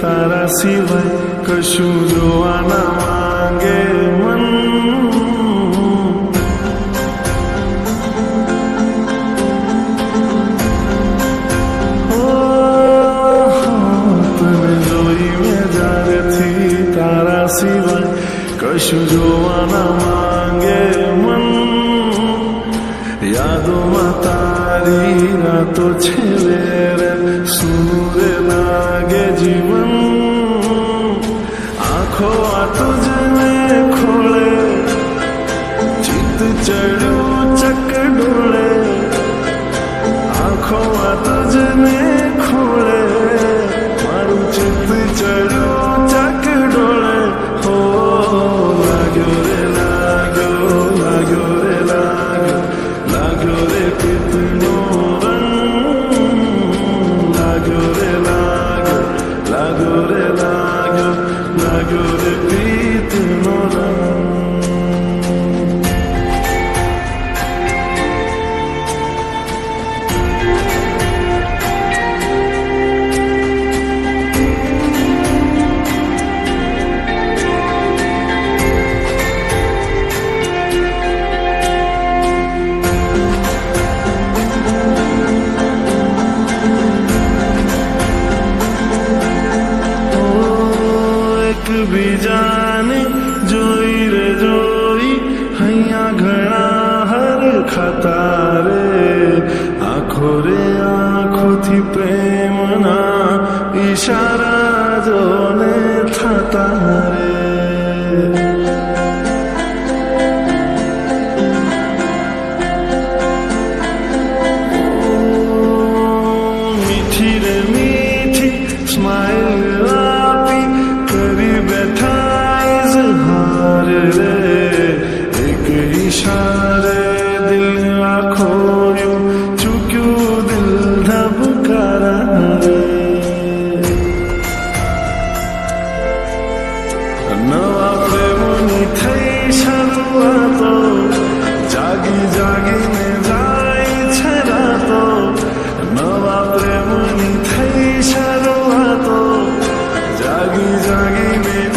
તારા સિવાય કશું જોવા ના માંગે મન તને જોઈ મેં જ્યારેથી તારા સિવાય કશું જોવા ના માંગે મન યાદોમાં તારી રાતો છેલે રે સુરે લાગે જીવન આંખો આ તુજને ખોળે ચિત્ત ચડ્યું ચકડોળે આંખો આ તુજને ખોળે મારું ચિત્ત ચડ્યું ચકડોળે હો લાગ્યો રે લાગ્યો લાગ્યો રે લાગ્યો લાગ્યો રે કિતનો લાગ્યો રે લાગ્યો લાગ્યો રે લાગ્યો લાગ્યો રે પ્રીતનો રંગ બીજાને જોઈ રે જોઈ હૈયા ઘણા હર ખાતા રે આંખો રે આંખોથી પ્રેમના ઈશારા જોને થતા રે મીઠી રે મીઠી સ્માઈલ इशारे दिल खोयूं चुक्यूं दिल धबकारा रे नवा प्रेमनी थई शरूआतो जागी जागीने જાય છે રાતો નવા પ્રેમની થઈ શરૂઆતો જાગી જાગીને